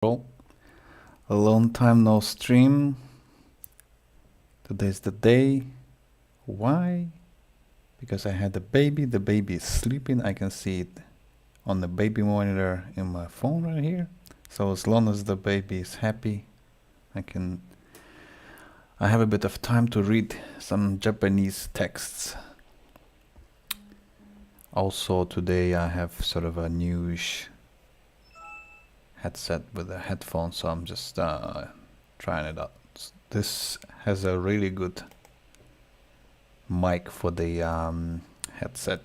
A long time no stream. Today's the day. Why? Because I had a baby. The baby is sleeping. I can see it on the baby monitor in my phone right here. So as long as the baby is happy, I have a bit of time to read some Japanese texts. Also today I have sort of a newish headset with a headphone, so I'm just trying it out. This has a really good mic for the headset.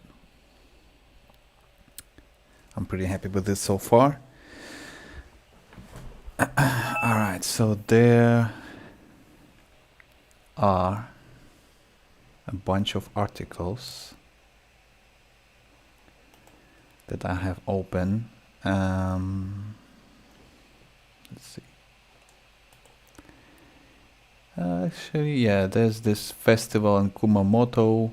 I'm pretty happy with this so far. Alright, so there are a bunch of articles that I have open. Let's see. Actually, yeah, there's this festival in Kumamoto,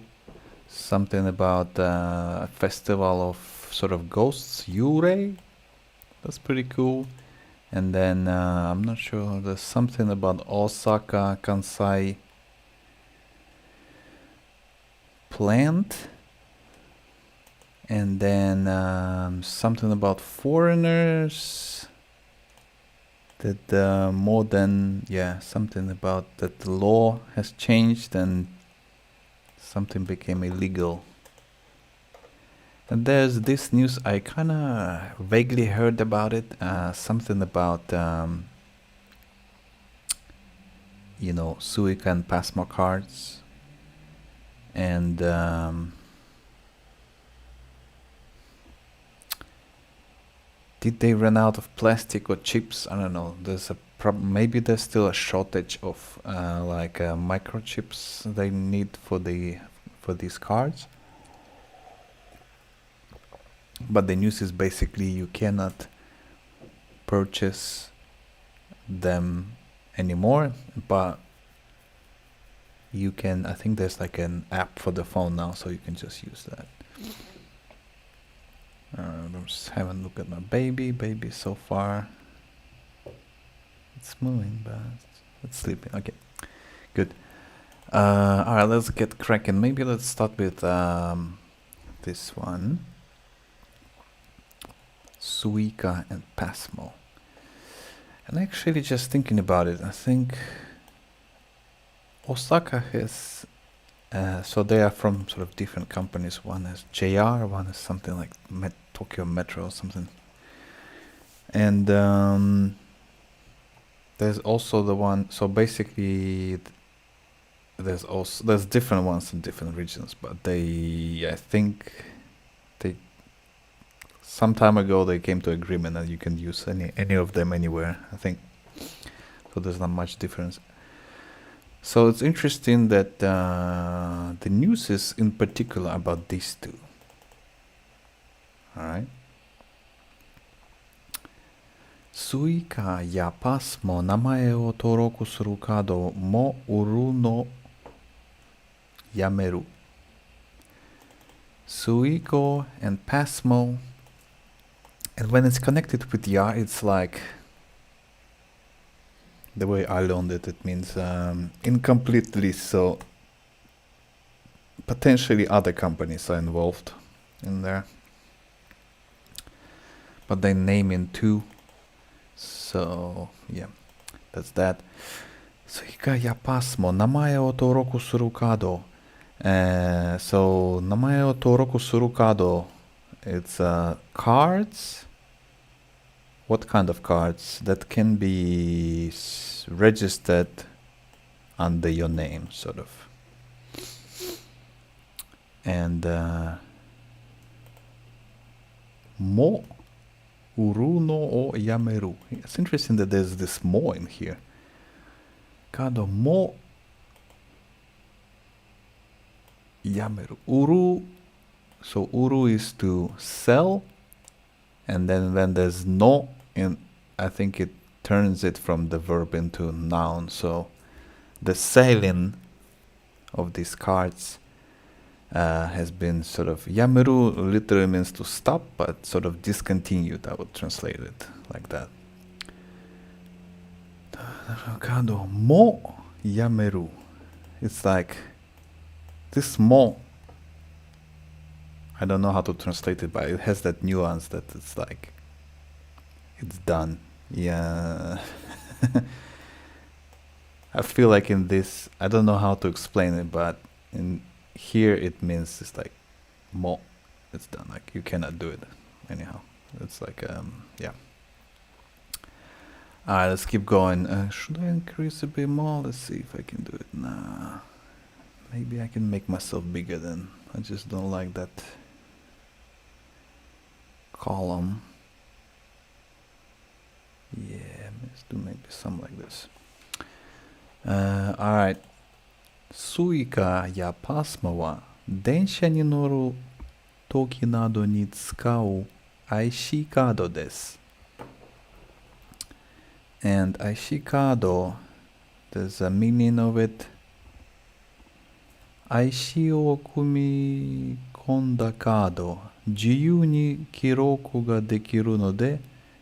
something about a festival of sort of ghosts, Yurei. That's pretty cool. And then I'm not sure, there's something about Osaka Kansai plant. And then something about foreigners. That more than, something about that the law has changed and something became illegal. And there's this news, I kind of vaguely heard about it, something about, Suica and Pasmo cards. And did they run out of plastic or chips? I don't know. There's a maybe there's still a shortage of microchips they need for these cards. But the news is basically you cannot purchase them anymore, but you can. I think there's like an app for the phone now, so you can just use that. I'm just having a look at my baby. Baby so far, it's moving, but it's sleeping. Okay, good. Alright, let's get cracking. Maybe let's start with this one. Suica and Pasmo. And actually just thinking about it, I think Osaka has so they are from sort of different companies. One is JR, one is something like Tokyo Metro or something. And there's also the one, so basically there's different ones in different regions, but I think some time ago they came to agreement that you can use any of them anywhere, I think. So there's not much difference. So it's interesting that the news is in particular about these two. Alright. Suica ya Pasmo namae o toroku suru kado mo uru no yameru. Suico and Pasmo. And when it's connected with ya, it's like, the way I learned it, it means incomplete list. So potentially other companies are involved in there, but they name in two. So yeah, that's that. Suica ya Pasmo namae o toroku suru kado. So namae o toroku suru kado. It's cards. What kind of cards that can be registered under your name, sort of. And mo uru no o yameru. It's interesting that there's this mo in here. Kado mo yameru. Uru. So uru is to sell, and then when there's no in, I think it turns it from the verb into noun. So the selling of these cards has been sort of, yameru literally means to stop, but sort of discontinued. I would translate it like that. Kado mo yameru. It's like this mo. I don't know how to translate it, but it has that nuance that it's like it's done. Yeah. I feel like in this, I don't know how to explain it, but in here it means it's like mo. It's done. Like you cannot do it anyhow. It's like yeah. Alright, let's keep going. Should I increase a bit more? Let's see if I can do it. Nah. Maybe I can make myself bigger then. I just don't like that column. Yeah, let's do maybe something like this. Alright. スイカやパスモは電車に乗る時などに使う IC カードです。And IC カード there's a meaning of it. IC を組み込んだカード、自由に記録ができるので、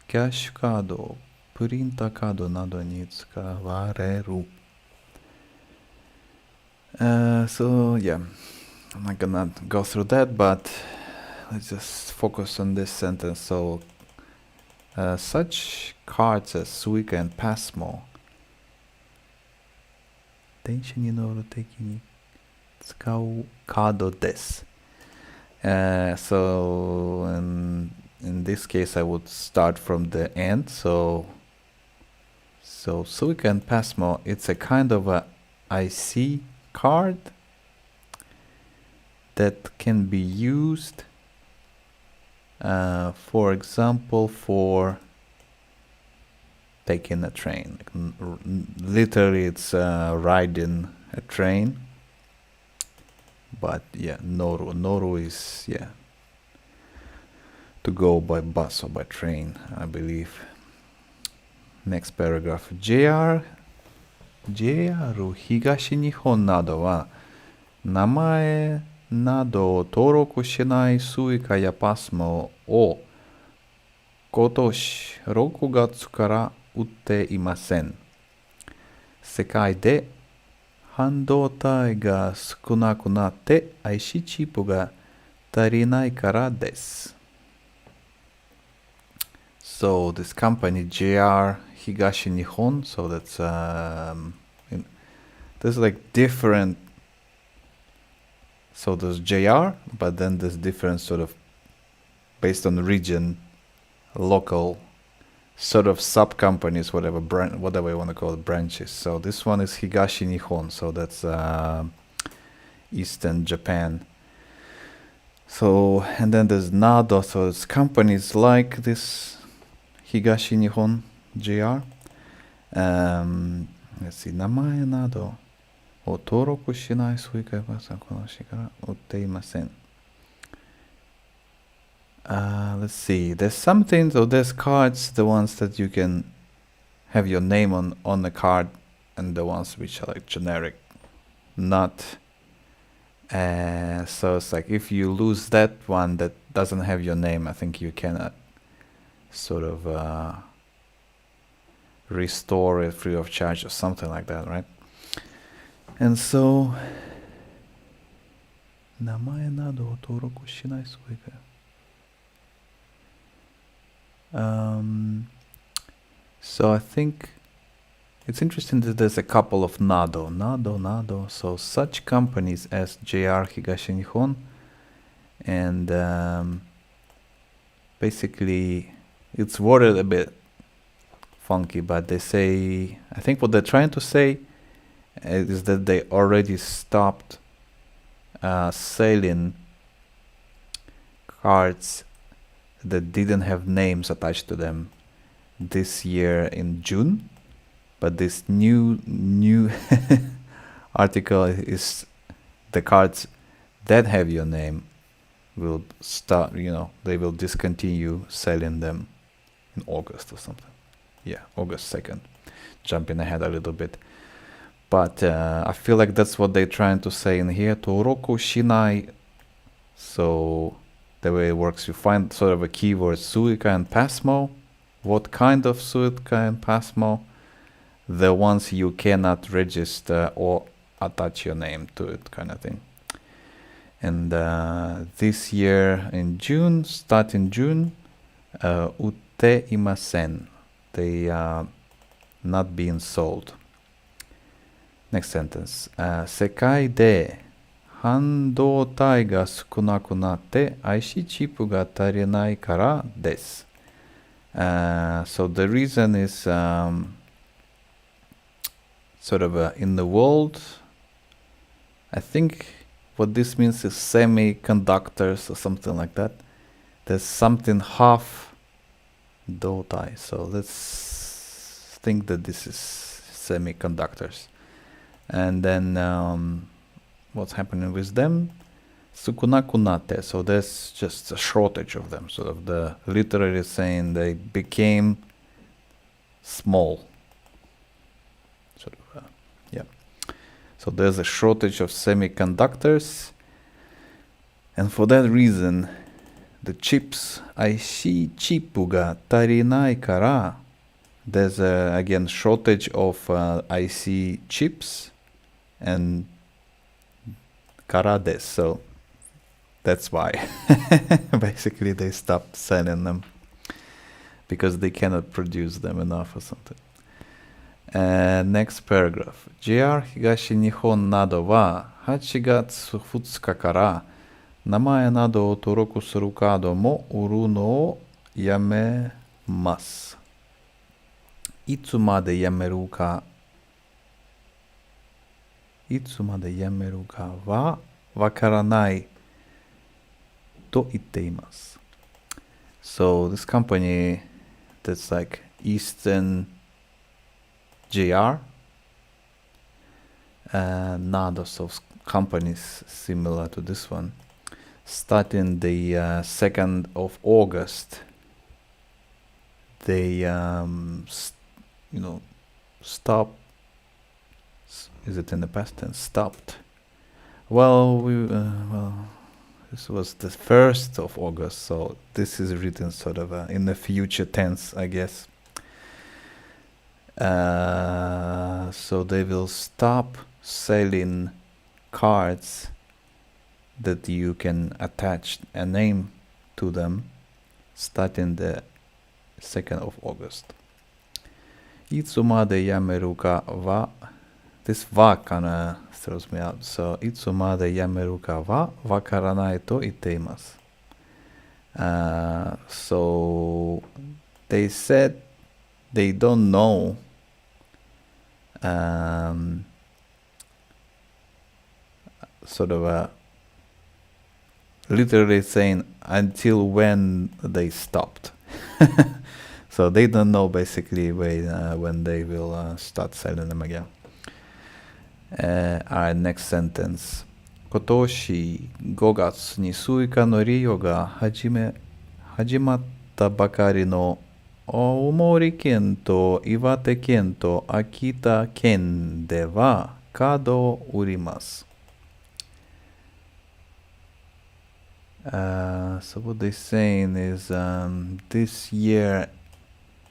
キャッシュカード、プリンターカードなどに使われる。So yeah, I'm not gonna go through that, but let's just focus on this sentence. So, such cards as Suica and Pasmo 電車に乗るときに使うカードです。So in this case, I would start from the end. So Suica and Pasmo, it's a kind of a IC card that can be used, for example, for taking a train. Like, literally, it's riding a train. But yeah, Noru is, yeah, to go by bus or by train, I believe. Next paragraph. JR 東日本などは名前などを登録しないスイカやパスモを今年6月から売っていません。世界で半導体が少なくなって IC チップが足りないからです。So this company JR Higashi Nihon, so that's there's like different, so there's JR, but then there's different sort of based on region, local sort of sub companies, whatever brand, whatever you want to call it, branches. So this one is Higashi Nihon, so that's Eastern Japan. So and then there's Nado, so it's companies like this Higashi Nihon JR. Let's see, 名前などを登録しないスイカやパスはこの市から売っていません。Let's see, there's something, so there's cards, the ones that you can have your name on the card, and the ones which are like generic, not, so it's like if you lose that one that doesn't have your name, I think you cannot sort of restore it free of charge or something like that, right? And so 名前などを登録しないスイカ。So I think it's interesting that there's a couple of Nado. So such companies as JR Higashi Nihon and basically it's worded a bit funky, but they say, I think what they're trying to say is that they already stopped selling cards that didn't have names attached to them this year in June, but this new article is the cards that have your name will start, they will discontinue selling them in August or something. Yeah, August 2nd. Jumping ahead a little bit. But I feel like that's what they're trying to say in here. Toroku shinai. So the way it works, you find sort of a keyword, Suica and Pasmo. What kind of Suica and Pasmo? the ones you cannot register or attach your name to it, kind of thing. And this year in June, starting June, 売っていません. They are not being sold. Next sentence. 世界で半導体が少なくなって IC チップが足りないからです。So the reason is sort of in the world, I think what this means is semiconductors or something like that. There's something half doutai. So let's think that this is semiconductors. And then what's happening with them? Sukunakunate. So there's just a shortage of them. Sort of the literally saying they became small. Sort of, yeah. So there's a shortage of semiconductors. And for that reason, the chips, IC チップが足りないから、there's again shortage of IC chips and からです. So that's why basically they stopped selling them because they cannot produce them enough or something. Next paragraph. JR 東日本などは8月2日から名前などを登録するカードも売るのをやめます。いつまでやめるかはわからないと言っています。So this company that's like Eastern JR, others of companies similar to this one, starting the 2nd of August, they stop. Is it in the past tense? Stopped. Well, this was the 1st of August, so this is written sort of in the future tense, I guess. So they will stop selling cards that you can attach a name to them starting the 2nd of August. いつまでやめるかは This は kinda throws me out. So いつまでやめるかはわからないと言っています。So they said they don't know sort of literally saying until when they stopped. So they don't know basically when they will start selling them again. Alright, next sentence. 今年5月にスイカの利用が始まったばかりの青森県と岩手県と秋田県ではカードを売ります。So what they're saying is this year,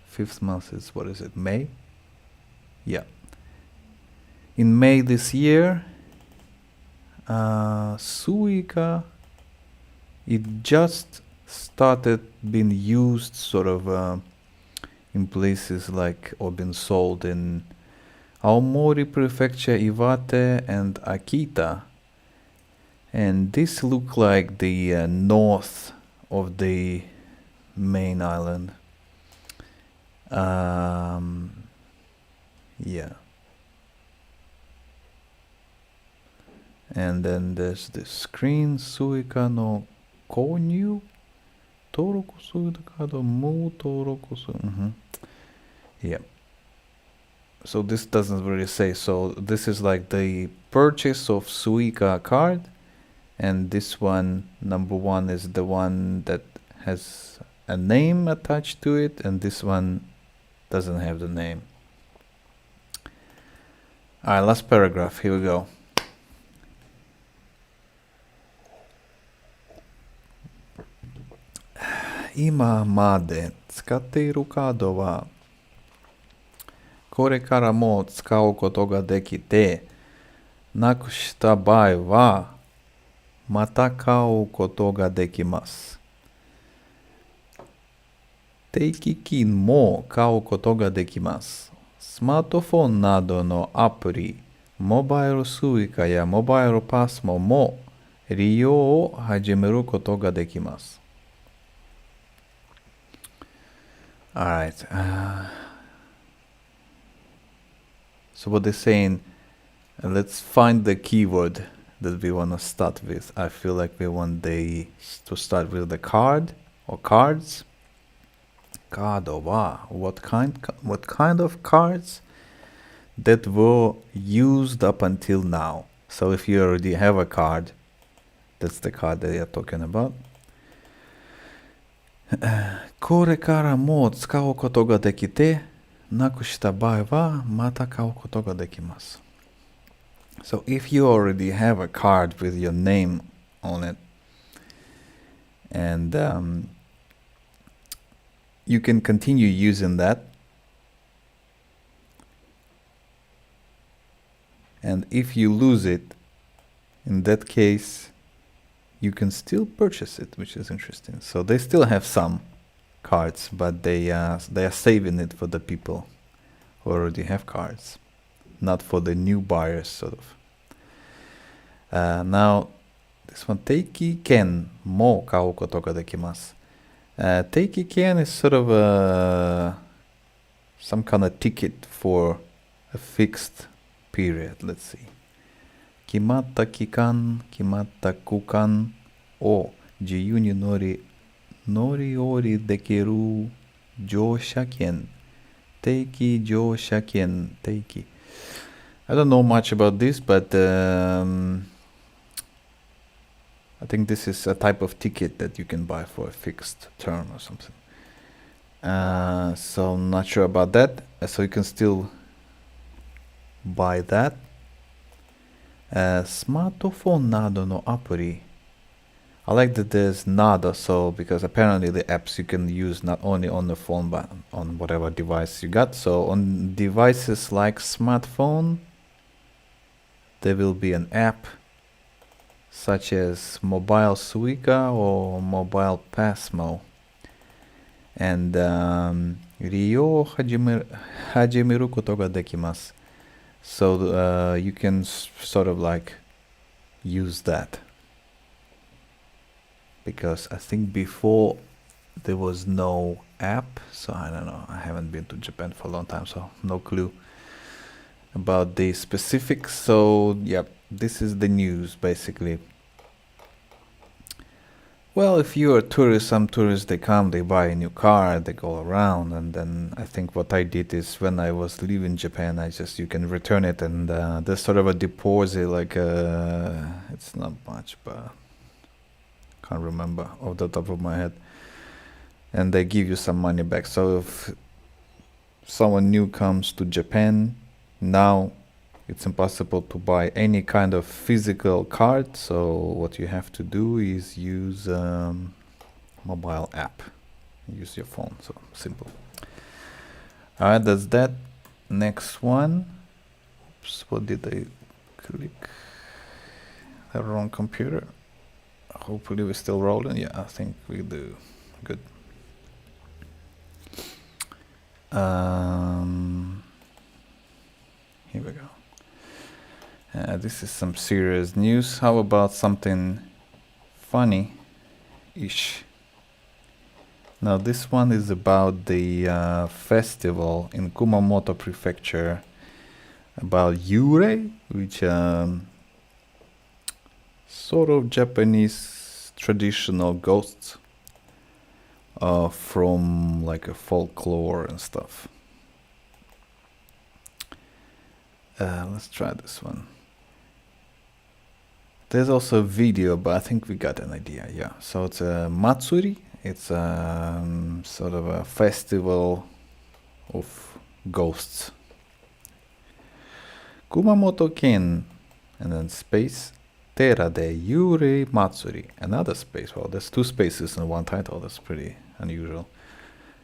5th month is, what is it, May? Yeah. In May this year, Suica, it just started being used sort of in places like, or been sold in Aomori Prefecture, Iwate, and Akita. And this look like the north of the main island. Yeah. And then there's the screen Suica no Konyu Toroku Suica Kado Mu Toroku Suica. Yeah. So this doesn't really say. So this is like the purchase of Suica card. And this one, number 1, is the one that has a name attached to it. And this one doesn't have the name. Alright, last paragraph. Here we go. 今まで使っているカードはこれからも使うことができて、なくした場合は、また買うことができます。定期金も買うことができます。スマートフォンなどのアプリ、モバイルスイカやモバイルパスモも利用を始めることができます。Alright. So what they're saying, let's find the keyword that we want to start with. I feel like we want to start with the card or cards. Card or what kind of cards that were used up until now. So if you already have a card, that's the card that you're talking about. これからも使うことができて、なくした場合はまた買うことができます。So if you already have a card with your name on it, and you can continue using that. And if you lose it, in that case, you can still purchase it, which is interesting. So they still have some cards, but they are saving it for the people who already have cards, not for the new buyers, sort of. Now, this one, 定期券も買うことができます。定期券 is sort of some kind of ticket for a fixed period. Let's see. 決まった期間、決まった区間を自由に乗り降りできる乗車券。定期乗車券、定期。I don't know much about this, but I think this is a type of ticket that you can buy for a fixed term or something. So I'm not sure about that. So you can still buy that. スマートフォンなどのアプリ。I like that there's nada, so because apparently the apps you can use not only on the phone but on whatever device you got. So on devices like smartphone, there will be an app such as Mobile Suica or Mobile Pasmo. And 利用を始めることができます。So you can sort of like use that. Because I think before there was no app, so I don't know. I haven't been to Japan for a long time, so no clue about the specifics. So yeah, this is the news basically. Well, if you're a tourist, some tourists, they come, they buy a new car, they go around, and then I think what I did is when I was leaving Japan, you can return it, and there's sort of a deposit, like it's not much, but can't remember off the top of my head, and they give you some money back. So if someone new comes to Japan now, it's impossible to buy any kind of physical card, so what you have to do is use mobile app. Use your phone, so simple. Alright, that's that. Next one. Oops, what did I click? The wrong computer. Hopefully we're still rolling. Yeah, I think we do. Good. Here we go. This is some serious news. How about something funny-ish? Now this one is about the festival in Kumamoto Prefecture about Yurei, which sort of Japanese traditional ghosts from like a folklore and stuff. Let's try this one. There's also a video, but I think we got an idea. Yeah, so it's a matsuri. It's sort of a festival of ghosts. Kumamoto Ken, and then space Tera de Yurei Matsuri. Another space. Well, there's two spaces in one title. That's pretty unusual.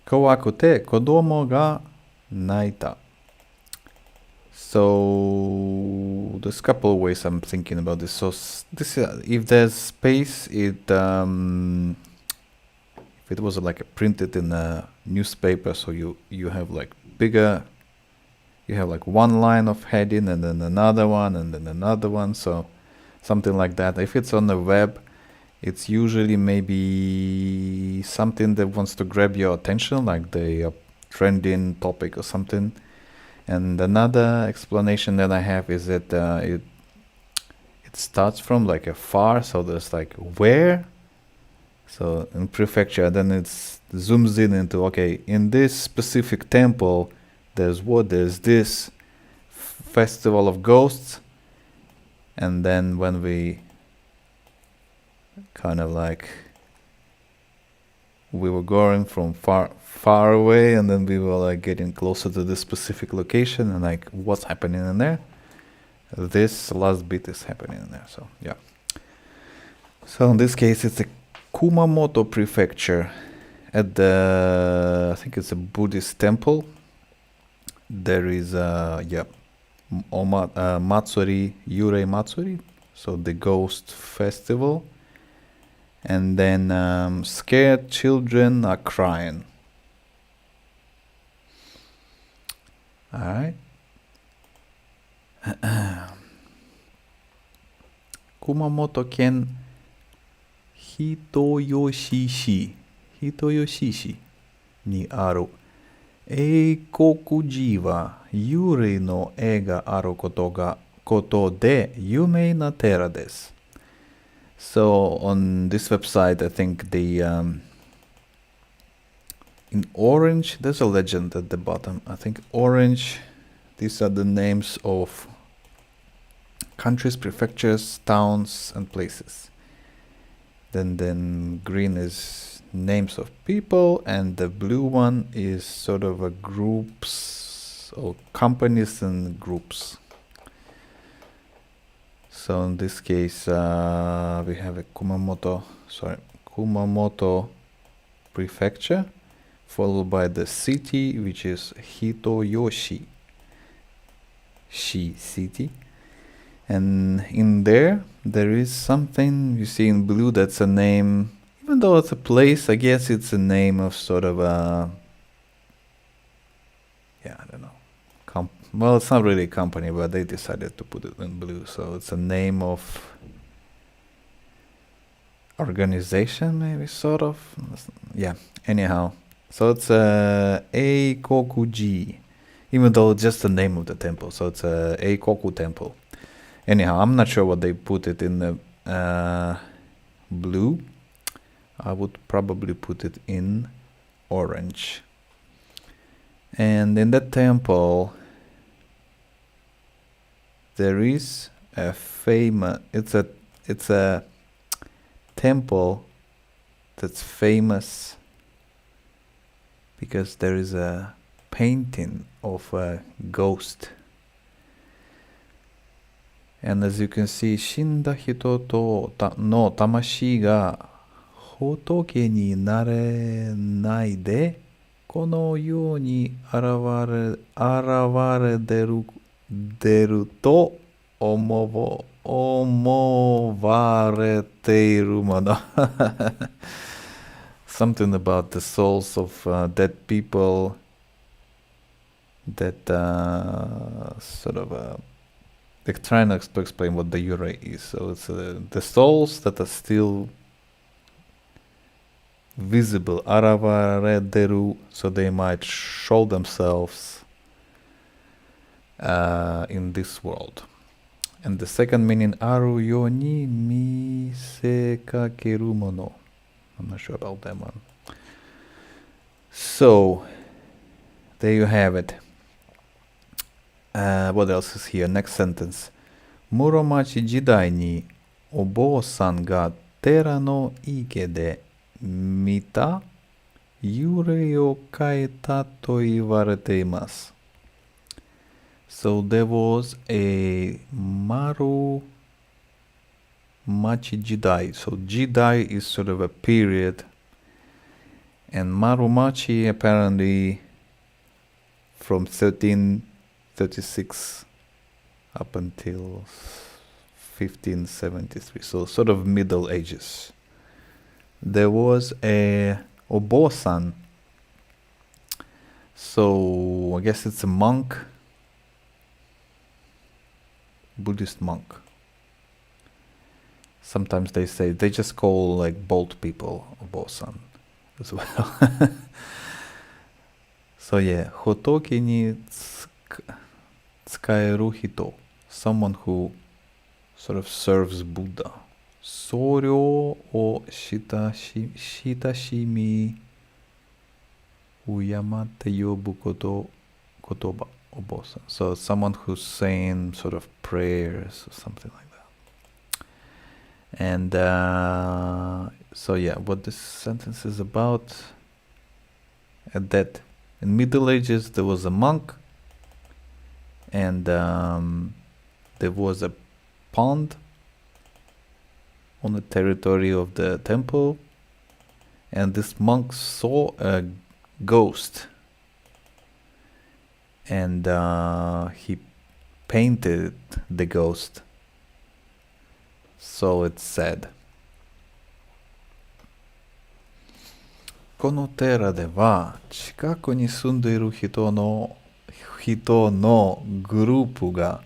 Kowakute kodomo ga naita. So there's a couple of ways I'm thinking about this. So this, if there's space, if it was like printed in a newspaper, so you have like bigger, you have like one line of heading and then another one and then another one, so something like that. If it's on the web, it's usually maybe something that wants to grab your attention, like the trending topic or something. And another explanation that I have is that it starts from like a far, so there's like where, so in prefecture, then it zooms in into, okay, in this specific temple, there's this festival of ghosts, and then when we kind of like, we were going from far away, and then we were like getting closer to this specific location, and like what's happening in there, this last bit is happening in there. So yeah, so in this case it's a Kumamoto prefecture at the, I think it's a Buddhist temple. There is Matsuri, Yurei Matsuri, so the ghost festival. And then scared children are crying. Alright. Kumamoto ken Hitoyoshi ni aru Eikokuji wa Yurei no e ga aru koto de yumei na tera desu. So on this website, I think the in orange, there's a legend at the bottom. I think orange, these are the names of countries, prefectures, towns, and places. Then green is names of people, and the blue one is sort of a groups or companies and groups. So in this case, we have a Kumamoto prefecture, followed by the city, which is Hitoyoshi city. And in there is something you see in blue that's a name, even though it's a place, I guess it's a name of sort of a, yeah, I don't know. Well, it's not really a company, but they decided to put it in blue, so it's a name of organization, maybe, sort of. Yeah, anyhow. So it's Eikokuji, even though it's just the name of the temple, so it's a Eikoku temple. Anyhow, I'm not sure what they put it in the blue. I would probably put it in orange. And in that temple, there is a famous, it's a temple that's famous because there is a painting of a ghost. And as you can see, 死んだ人の魂が仏になれないで、このように現れ出ると思われているもの。Something about the souls of dead people that sort of they're trying to explain what the yurei is. So it's the souls that are still visible, arawarederu, so they might show themselves in this world. And the second meaning, aru yo ni misekakeru mono. I'm not sure about that one. So, there you have it. What else is here? Next sentence. Muromachi jidai ni obo-san ga tera no ike de mita yurei o kaeta to iwarete imasu. So there was a Maru Machi Jidai. So Jidai is sort of a period, and Marumachi apparently from 13 36 up until 1573, so sort of Middle Ages. There was a obosan, so I guess it's a monk, Buddhist monk. Sometimes they just call like bald people obosan as well. So yeah, hotoki ni tsukaeru hito, someone who sort of serves Buddha. Soryo o shitashimi uyamate yobu kotoba obosan. So someone who's saying sort of prayers or something like that. And so yeah, what this sentence is about, in Middle Ages there was a monk, and there was a pond on the territory of the temple, and this monk saw a ghost, and he painted the ghost, so it's said. この寺では近くに住んでいる人のグループが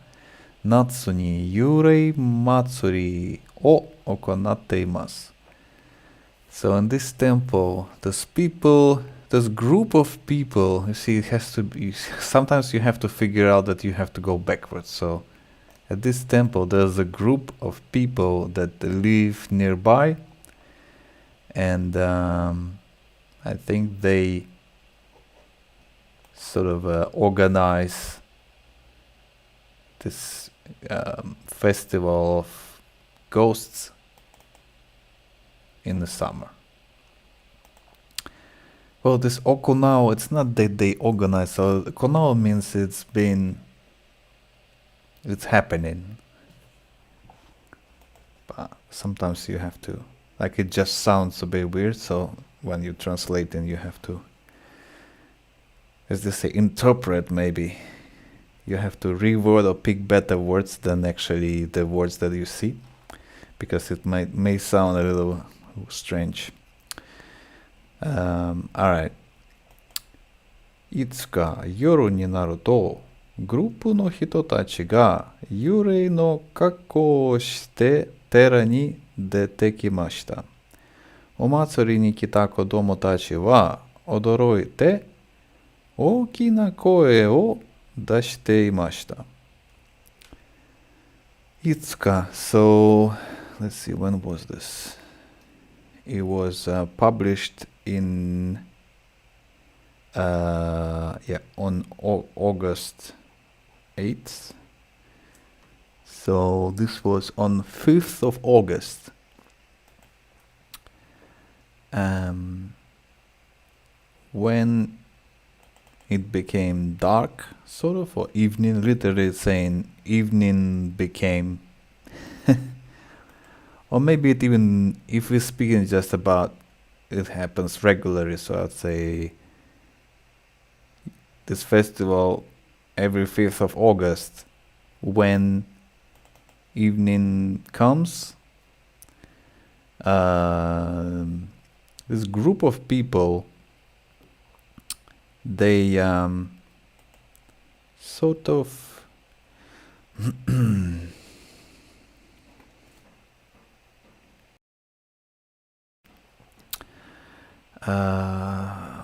夏に幽霊祭りを行っています。So in this temple, this group of people, you see, it has to be, sometimes you have to figure out that you have to go backwards. So at this temple, there's a group of people that live nearby, and I think they sort of organize this festival of ghosts in the summer. Well, this okonao, it's not that they organize. So okonao means it's happening. But sometimes you have to, like, it just sounds a bit weird. So when you translate, and you have to, as they say, interpret maybe. You have to reword or pick better words than actually the words that you see, because it may sound a little strange. Alright. いつか夜になると、グループの人たちが幽霊の格好をして寺に出てきました。お祭りに来た子供たちは驚いて大きな声を出していました。いつか、so let's see, when was this? It was published in on August 8th. So this was on 5th of August. When it became dark, sort of, or evening, literally saying evening became, or maybe it even, if we're speaking just about, it happens regularly, so I'd say this festival every 5th of August, when evening comes, this group of people, they sort of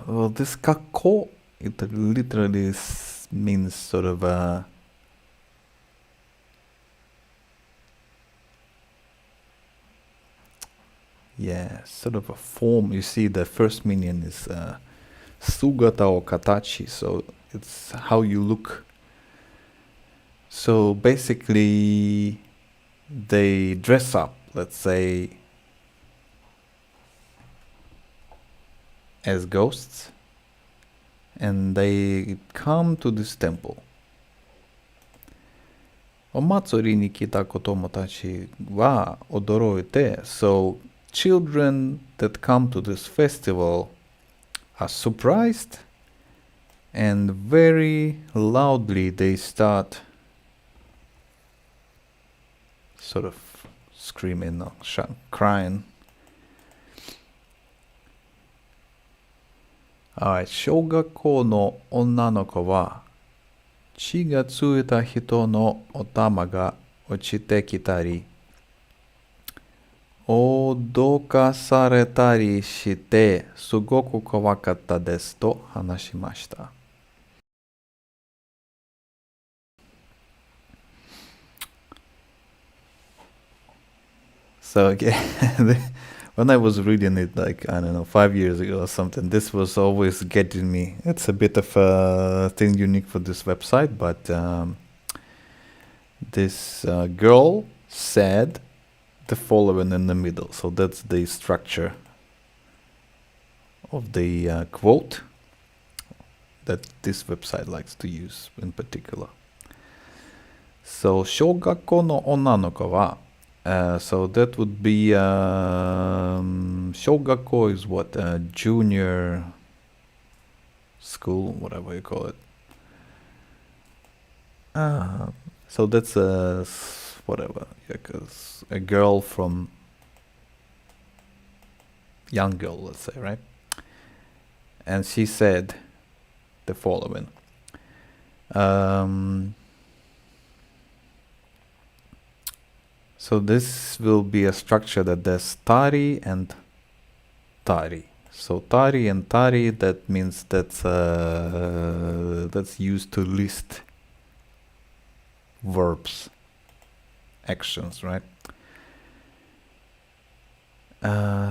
well, this kakko, it literally means sort of sort of a form. You see, the first meaning is sugata or katachi, so it's how you look. So basically, they dress up, let's say, as ghosts, and they come to this temple. お祭りに来た子供たちは驚いて、so children that come to this festival are surprised and very loudly they start sort of screaming or crying. Alright, 小学校の女の子は血がついた人の頭が落ちてきたり、脅かされたりしてすごく怖かったですと話しました。So again, when I was reading it, like, I don't know, 5 years ago or something, this was always getting me. It's a bit of a thing unique for this website, but this girl said the following in the middle. So that's the structure of the quote that this website likes to use in particular. So, 小学校の女の子はso that would be 小学校 is what? Junior school, whatever you call it. So that's whatever, like a girl from young girl, let's say, right? And she said the following. So this will be a structure that there's tari and tari. So tari and tari, that means that's used to list verbs, actions, right?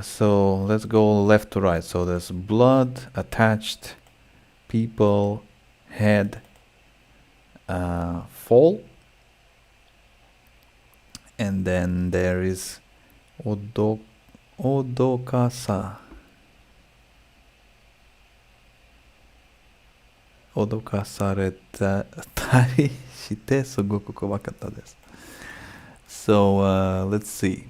So let's go left to right. So there's blood, attached, people, head, fall. And then there is odokasa. Odokasareta tari shite sugoku kowakatta desu. So let's see.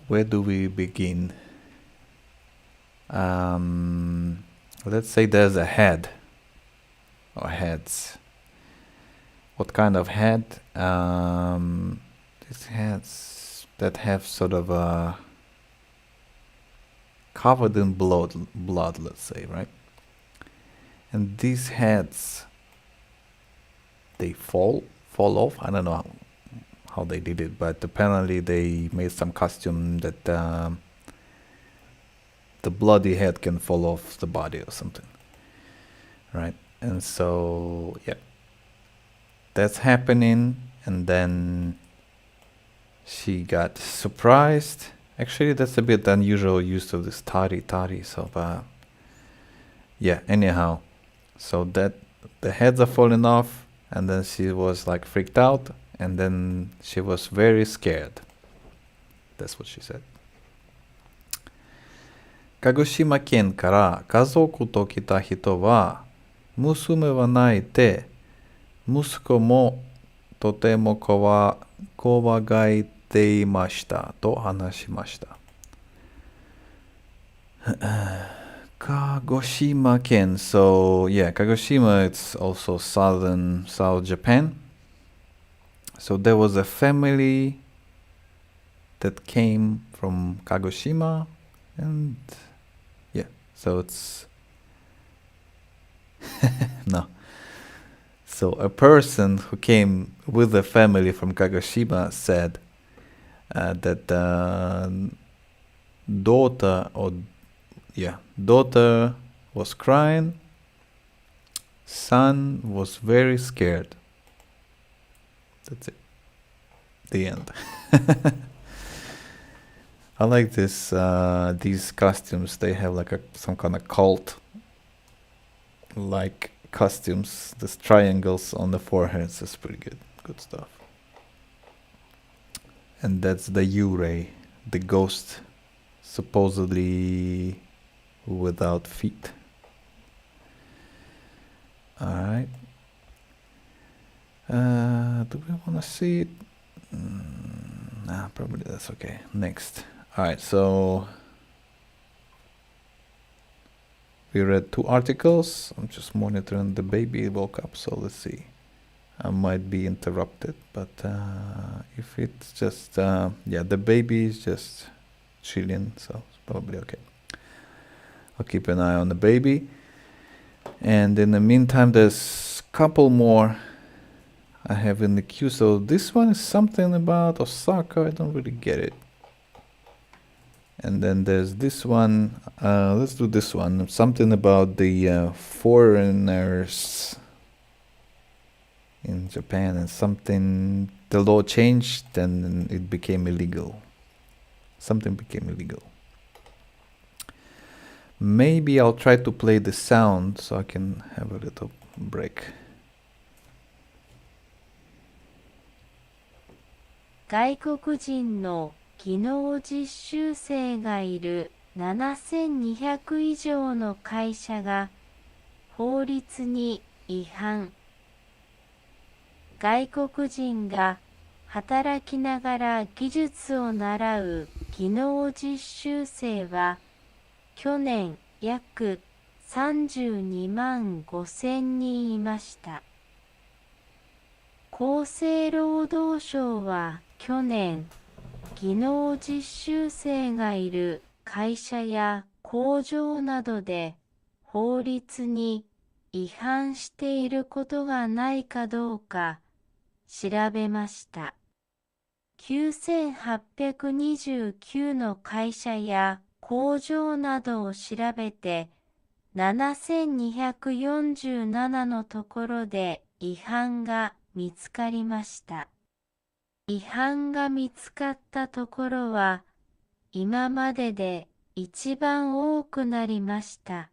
Where do we begin? Let's say there's a head or heads. What kind of head? These heads that have sort of covered in blood, let's say, right? And these heads, they fall off. I don't know how they did it, but apparently they made some costume that the bloody head can fall off the body or something, right? And so, yeah, that's happening. And then she got surprised. Actually, that's a bit unusual use of this tari. So, yeah, anyhow, so that the heads are falling off, and then she was like freaked out, and then she was very scared. That's what she said. 鹿児島県から家族と来た人は、娘は泣いて、息子もとても怖がっていましたと話しました。鹿児島県, so yeah, Kagoshima, it's also South Japan. So there was a family that came from Kagoshima, and yeah, so it's no. So a person who came with a family from Kagoshima said that daughter was crying, son was very scared. That's it. The end. I like this. These costumes, they have like some kind of cult like costumes. These triangles on the foreheads is pretty good. Good stuff. And that's the Yurei, the ghost, supposedly without feet. Alright. Do we want to see it? Probably that's okay. Next. Alright, so we read 2 articles. I'm just monitoring the baby woke up, so let's see. I might be interrupted, but if it's just, yeah, the baby is just chilling, so it's probably okay. I'll keep an eye on the baby. And in the meantime, there's a couple more I have in the queue. So this one is something about Osaka. I don't really get it. And then there's this one. Let's do this one. Something about the foreigners in Japan, and something, the law changed and it became illegal. Something became illegal. Maybe I'll try to play the sound so I can have a little break. 外国人の技能実習生がいる7200以上の会社が法律に違反。外国人が働きながら技術を習う技能実習生は去年約32万5000人いました。厚生労働省は去年、技能実習生がいる会社や工場などで法律に違反していることがないかどうか調べました。9829の会社や工場などを調べて、7247のところで違反が見つかりました。違反が見つかったところは、今までで一番多くなりました。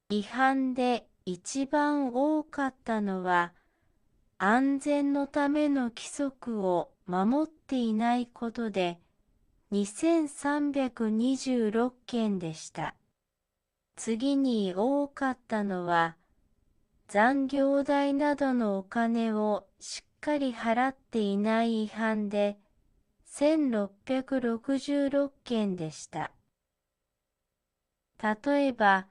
違反で一番多かったのは、安全のための規則を守っていないことで、2326件でした。次に多かったのは、残業代などのお金をしっかり払っていない違反で、1666件でした。例えば、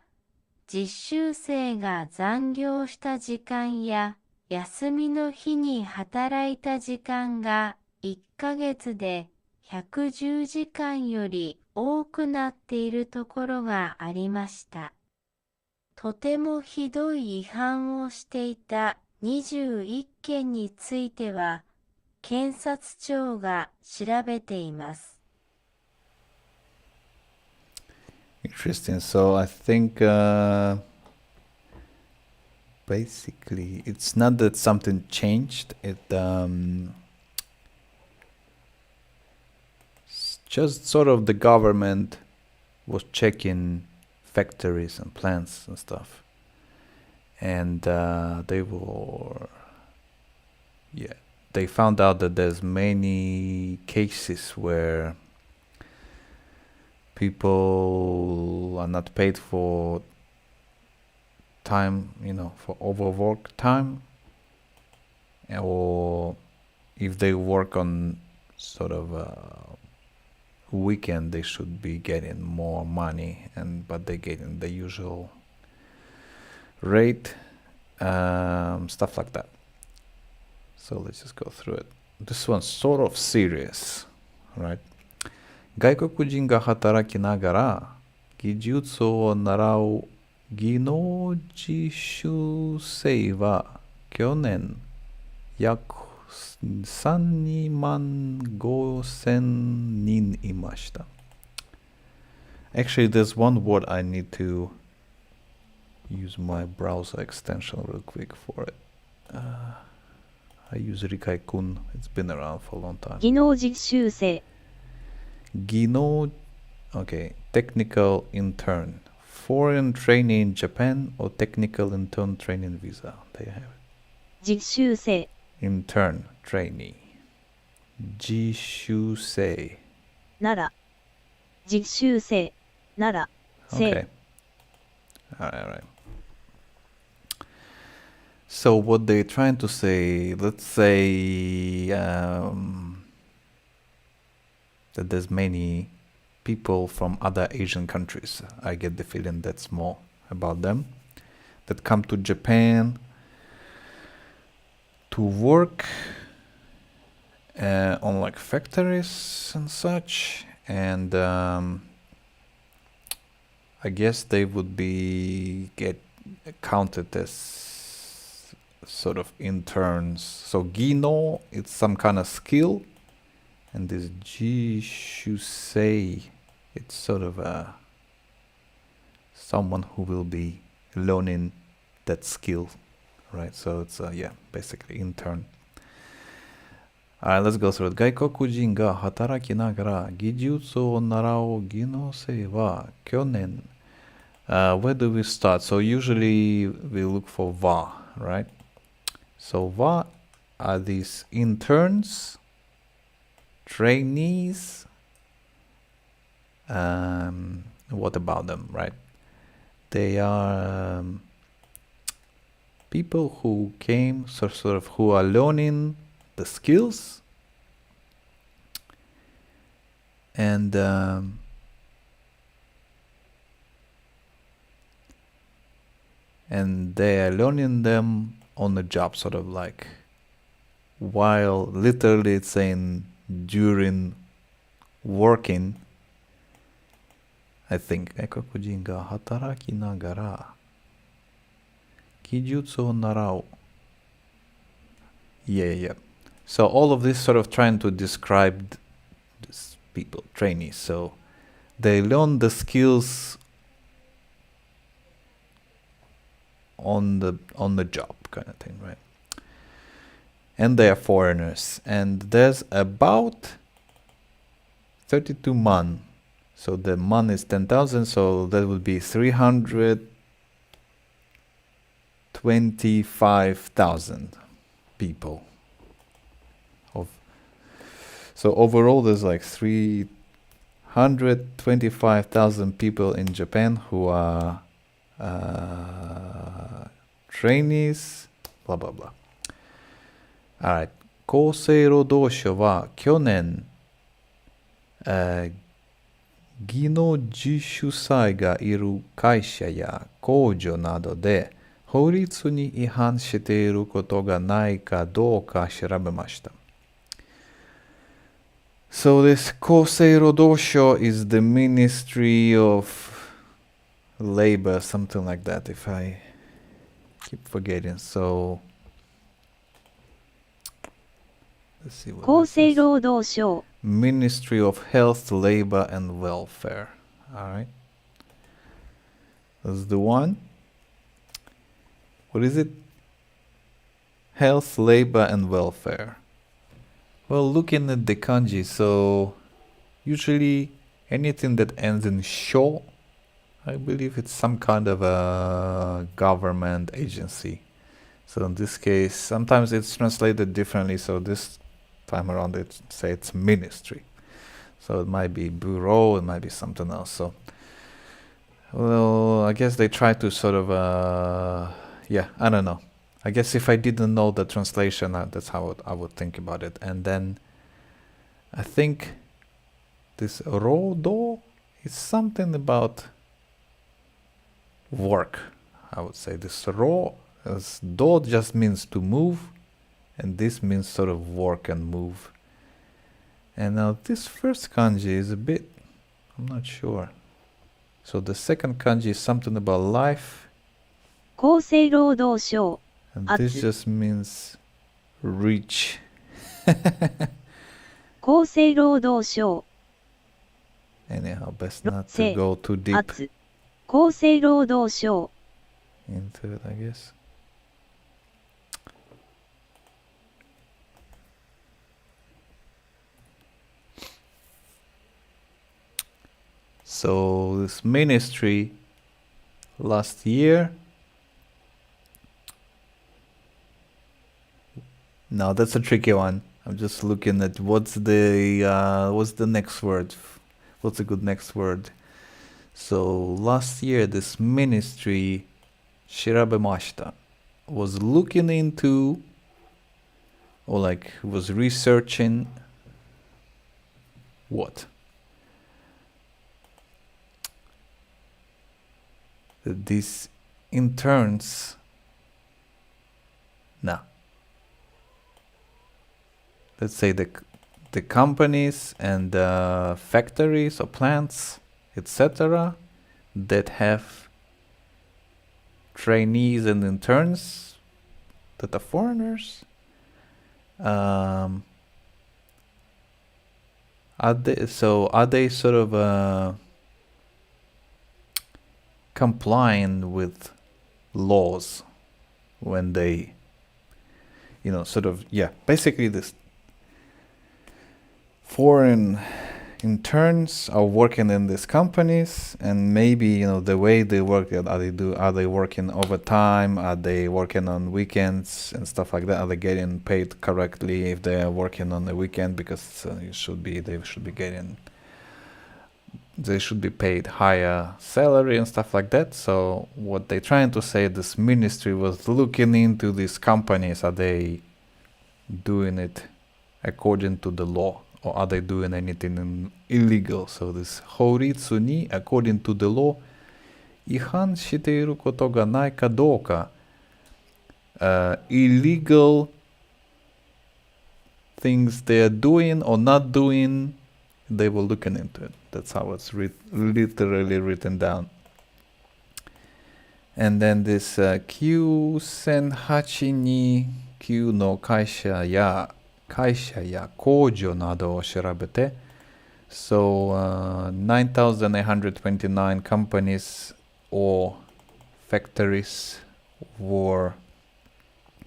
実習生が残業した時間や休みの日に働いた時間が1ヶ月で110時間より多くなっているところがありました。とてもひどい違反をしていた21件については、検察庁が調べています。Interesting. So I think basically it's not that something changed. It's just sort of the government was checking factories and plants and stuff, and they found out that there's many cases where people are not paid for time, for overwork time, or if they work on sort of weekend, they should be getting more money, but they're getting the usual rate, stuff like that. So let's just go through it. This one's sort of serious, right? 外国人が働きながら技術を習う技能実習生は去年約3万5千人いました。Actually, there's one word I need to use my browser extension real quick for it. I use Rikai-kun. It's been around for a long time. 技能実習生。技能, okay, technical intern. Foreign trainee in Japan or technical intern training visa. There you have it. 実習生。Intern, trainee. 実習生。なら。実習生。なら。Okay. Alright. So what they're trying to say, let's say that there's many people from other Asian countries. I get the feeling that's more about them that come to Japan to work on like factories and such, and I guess they would be get counted as sort of interns. So gino, it's some kind of skill, and this jishusei, it's sort of someone who will be learning that skill, right? So it's yeah, basically intern. Alright, let's go through it. 外国人が働きながら技術を習う技能生は去年、where do we start? So usually we look for va, right? So va are these interns, trainees. What about them, right? They are people who came, sort of who are learning the skills, and they are learning them on the job, sort of like while literally it's saying during working. I think 外国人が働きながら技術を習う. Yeah. So all of this sort of trying to describe these people, trainees. So they learn the skills on the job kind of thing, right? And they are foreigners. And there's about 32 man. So the man is 10,000. So that would be 325,000 people. So overall, there's like 325,000 people in Japan who are trainees, blah blah blah. Alright. 厚生労働省は去年、技能実習生がいる会社や工場などで法律に違反していることがないかどうか調べました。So this 厚生労働省 is the Ministry of Labor, something like that, if I keep forgetting. So let's see what 厚 this 生 is. 労働省 Ministry of Health, Labor and Welfare. Alright. That's the one. What is it? Health, Labor and Welfare. Well, looking at the kanji, so usually anything that ends in sho, I believe it's some kind of a government agency. So in this case, sometimes it's translated differently. So this time around, it say it's ministry. So it might be bureau, it might be something else. So, well, I guess they try to sort of, yeah, I don't know. I guess if I didn't know the translation, that's how I would think about it. And then I think this rodo is something about work. I would say this ro, as do just means to move, and this means sort of work and move. And now this first kanji is a bit, I'm not sure. So the second kanji is something about life. 厚生労働省 And this just means reach. 厚生労働省 Anyhow, best not to go too deep 厚厚生労働省 into it, I guess. So this ministry last year. Now that's a tricky one. I'm just looking at what's the next word? What's a good next word? So last year this ministry shirabemashita was looking into, or like was researching what? That these interns, no. Let's say the companies and factories or plants, etc., that have trainees and interns that are foreigners, are they sort of complying with laws when they, basically this foreign interns are working in these companies, and maybe the way they work, are they working overtime, are they working on weekends and stuff like that, are they getting paid correctly if they are working on the weekend, because they should be paid higher salary and stuff like that. So what they're trying to say, this ministry was looking into these companies, are they doing it according to the law, or are they doing anything illegal? So this 法律に according to the law 違反していることがないかどうか、illegal things they are doing or not doing, they were looking into it. That's how it's literally written down. And then this 9008に9の会社や工場などを調べて、so 9,829 companies or factories were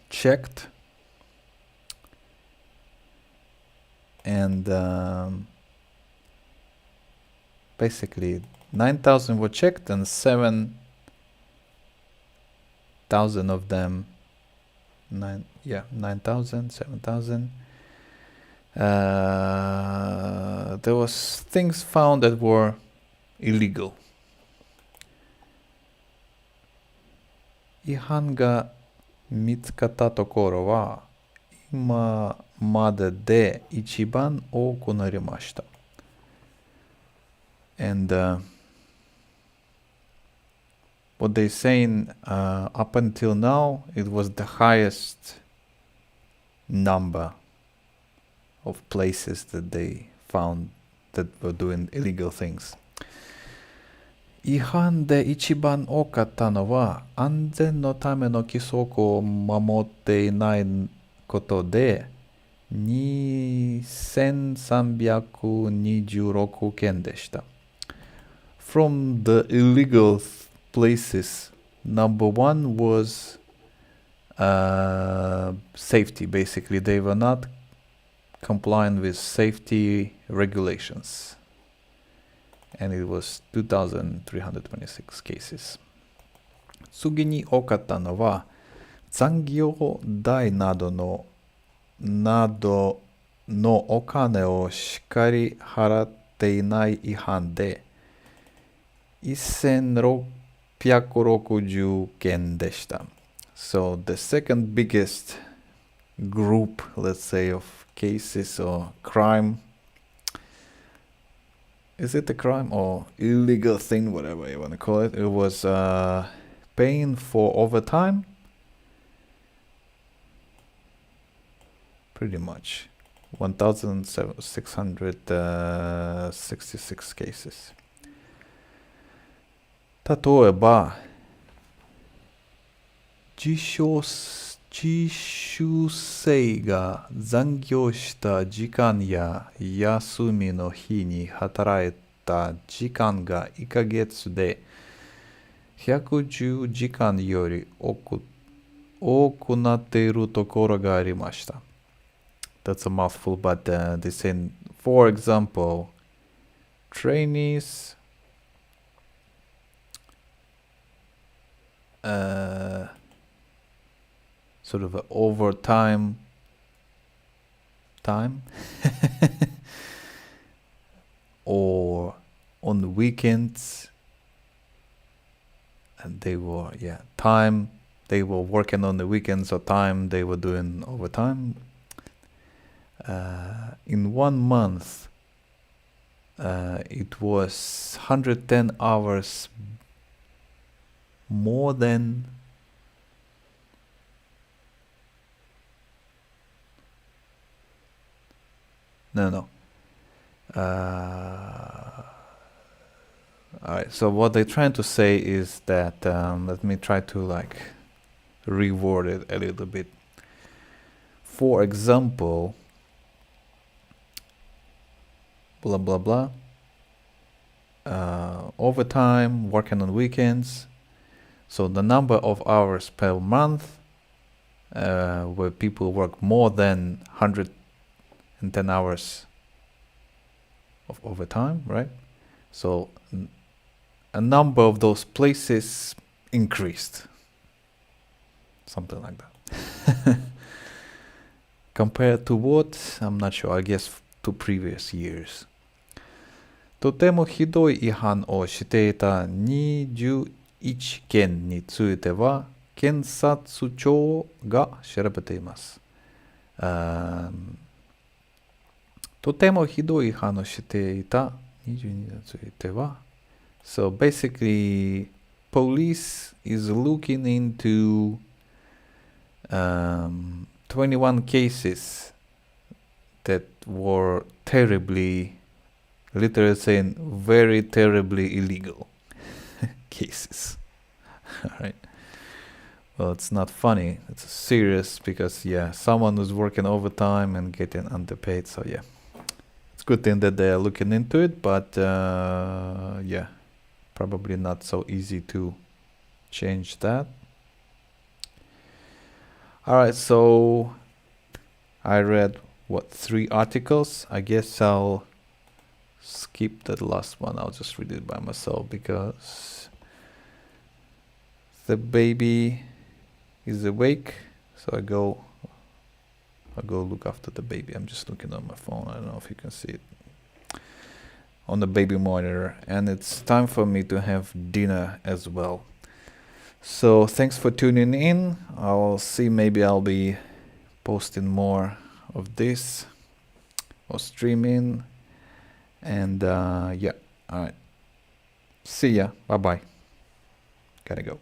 checked, and basically 9,000 were checked, and 7,000 of them, 9,000, 7,000. There was things found that were illegal. 違反が見つかったところは今までで一番多くなりました。And what they're saying, up until now, it was the highest number of places that they found that were doing illegal things. 違反で一番多かったのは安全のための規則を守っていないことで2326件でした。From the illegal places, number one was safety. Basically, they were not complying with safety regulations. And it was 2,326 cases. 次に多かったのは残業代などのお金をしっかり払っていない違反で1660件でした。So the second biggest group, let's say, of cases or crime, is it a crime or illegal thing, whatever you want to call it, it was paying for overtime. Pretty much 1,666 cases. 例えば自主性が残業した時間や休みの日に働いた時間が1ヶ月で110時間より多くなっているところがありました。That's a mouthful, but they say, for example, trainees sort of overtime time or on the weekends, and they were working on the weekends or time they were doing overtime. In 1 month it was 110 hours more than no. Alright, so what they're trying to say is that, let me try to like reword it a little bit. For example, blah blah blah, overtime, working on weekends. So the number of hours per month where people work more than 110 hours of overtime, right? So a number of those places increased. Something like that. Compared to what? I'm not sure. I guess to previous years. とてもひどい違反をしていた21件については、検察庁が調べています。とてもひどい違反をしていた22については、So basically, police is looking into 21 cases that were terribly, literally saying very terribly illegal cases. Alright. Well, it's not funny. It's serious because, yeah, someone who's working overtime and getting underpaid. So, yeah, it's a good thing that they're looking into it. But, yeah, probably not so easy to change that. Alright, so I read, what, 3 articles? I guess I'll skip that last one. I'll just read it by myself because the baby is awake. So I go look after the baby. I'm just looking on my phone. I don't know if you can see it on the baby monitor. And it's time for me to have dinner as well. So thanks for tuning in. I'll see, maybe I'll be posting more of this or streaming. And yeah, alright. See ya. Bye bye. Gotta go.